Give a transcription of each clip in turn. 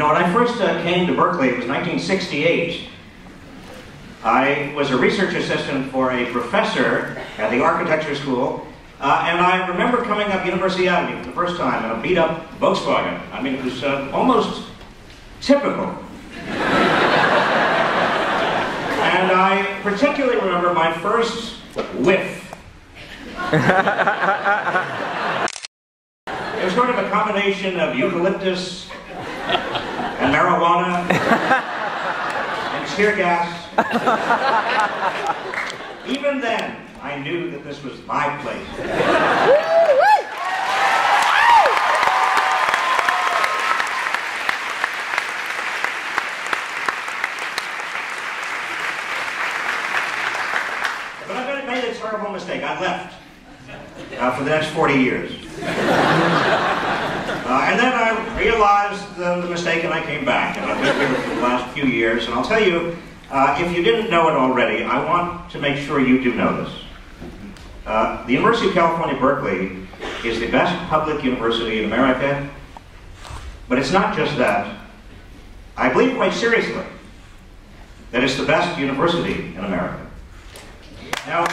You know, when I first came to Berkeley, it was 1968. I was a research assistant for a professor at the architecture school, and I remember coming up University Avenue for the first time in a beat-up Volkswagen. I mean, it was almost typical. And I particularly remember my first whiff. It was sort of a combination of eucalyptus and marijuana and tear gas. Even then, I knew that this was my place. But I made a terrible mistake. I left for the next 40 years. And then I realized the mistake and I came back. And I've been here for the last few years. And I'll tell you, if you didn't know it already, I want to make sure you do know this. The University of California, Berkeley is the best public university in America. But it's not just that. I believe quite seriously that it's the best university in America. Now,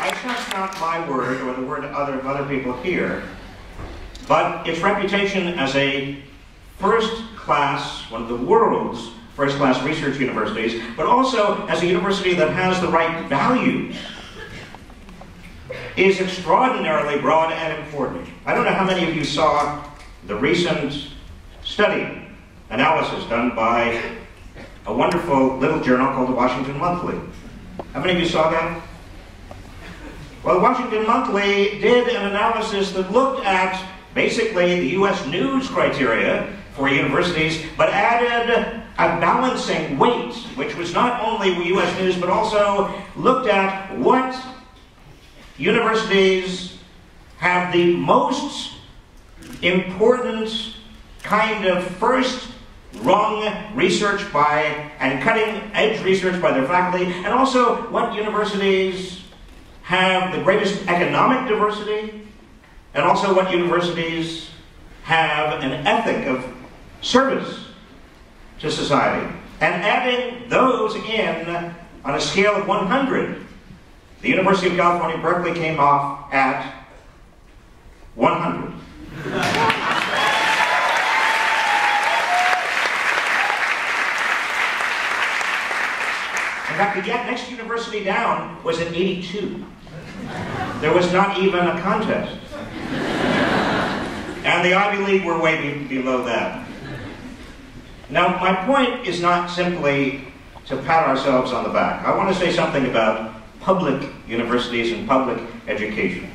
I trust not my word or the word of other people here, but its reputation as a first-class, one of the world's first-class research universities, but also as a university that has the right values, is extraordinarily broad and important. I don't know how many of you saw the recent study, analysis done by a wonderful little journal called the Washington Monthly. How many of you saw that? Well, the Washington Monthly did an analysis that looked at basically the U.S. news criteria for universities, but added a balancing weight, which was not only U.S. news, but also looked at what universities have the most important kind of first-rung research by, and cutting-edge research by their faculty, and also what universities have the greatest economic diversity, and also what universities have an ethic of service to society. And adding those in on a scale of 100, the University of California, Berkeley came off at 100. In fact, the next university down was at 82. There was not even a contest. And the Ivy League were way below that. Now, my point is not simply to pat ourselves on the back. I want to say something about public universities and public education.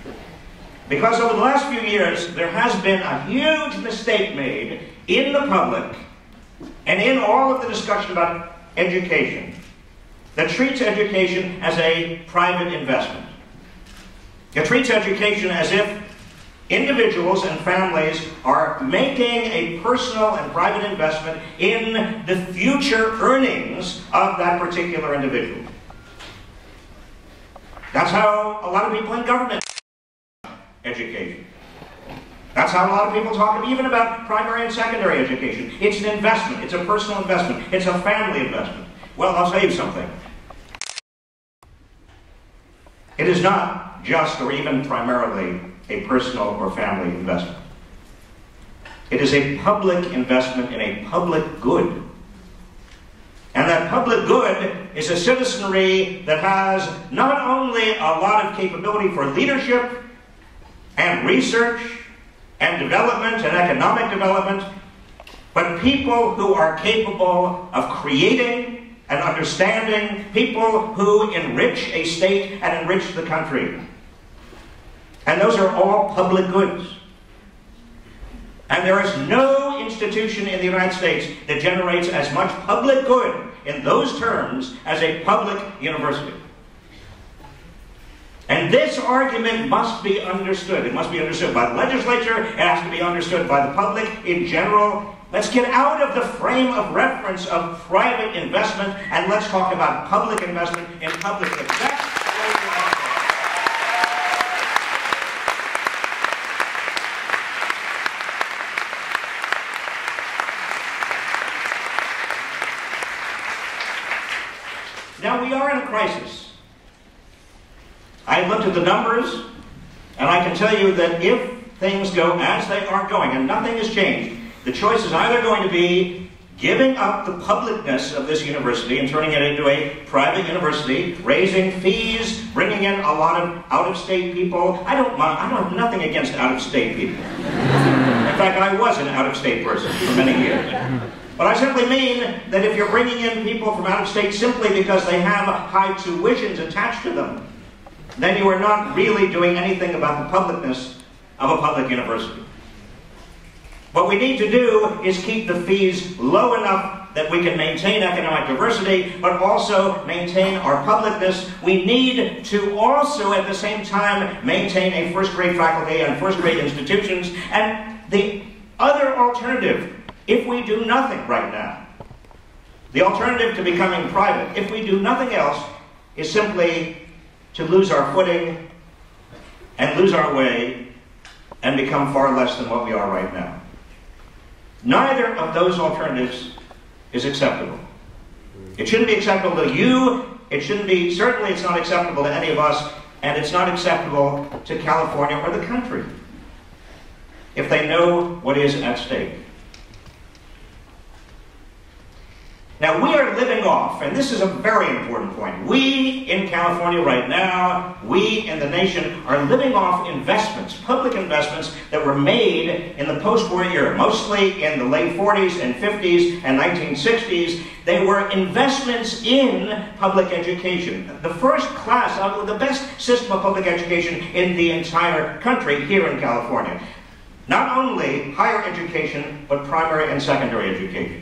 Because over the last few years, there has been a huge mistake made in the public and in all of the discussion about education that treats education as a private investment. It treats education as if individuals and families are making a personal and private investment in the future earnings of that particular individual. That's how a lot of people in government education. That's how a lot of people talk even about primary and secondary education. It's an investment. It's a personal investment. It's a family investment. Well, I'll tell you something. It is not just or even primarily a personal or family investment. It is a public investment in a public good. And that public good is a citizenry that has not only a lot of capability for leadership and research and development and economic development, but people who are capable of creating and understanding, people who enrich a state and enrich the country. And those are all public goods. And there is no institution in the United States that generates as much public good in those terms as a public university. And this argument must be understood. It must be understood by the legislature. It has to be understood by the public in general. Let's get out of the frame of reference of private investment and let's talk about public investment in public good. That's the way to answer. Now, we are in a crisis. I looked at the numbers, and I can tell you that if things go as they are going, and nothing has changed, the choice is either going to be giving up the publicness of this university and turning it into a private university, raising fees, bringing in a lot of out-of-state people. I don't have nothing against out-of-state people. In fact, I was an out-of-state person for many years. But I simply mean that if you're bringing in people from out-of-state simply because they have high tuitions attached to them, then you are not really doing anything about the publicness of a public university. What we need to do is keep the fees low enough that we can maintain economic diversity, but also maintain our publicness. We need to also, at the same time, maintain a first-grade faculty and first-grade institutions. And the other alternative, if we do nothing right now, the alternative to becoming private, if we do nothing else, is simply to lose our footing and lose our way and become far less than what we are right now. Neither of those alternatives is acceptable. It shouldn't be acceptable to you, certainly it's not acceptable to any of us, and it's not acceptable to California or the country if they know what is at stake. Now, we are living off, and this is a very important point. We in California right now, we in the nation, are living off investments, public investments that were made in the post-war era, mostly in the late 40s and 50s and 1960s. They were investments in public education. The first class, the best system of public education in the entire country here in California. Not only higher education, but primary and secondary education.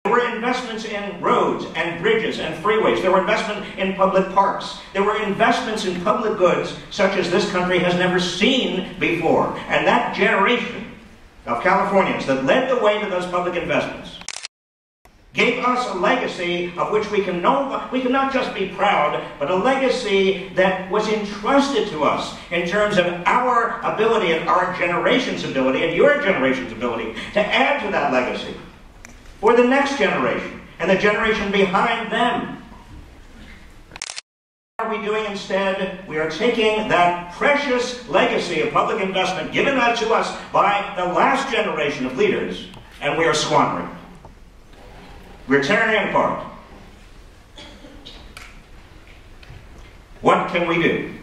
There were investments in roads and bridges and freeways. There were investments in public parks. There were investments in public goods such as this country has never seen before. And that generation of Californians that led the way to those public investments gave us a legacy of which we can not just be proud, but a legacy that was entrusted to us in terms of our ability and our generation's ability and your generation's ability to add to that legacy for the next generation and the generation behind them. What are we doing instead? We are taking that precious legacy of public investment given out to us by the last generation of leaders, and we are squandering it. We're tearing it apart. What can we do?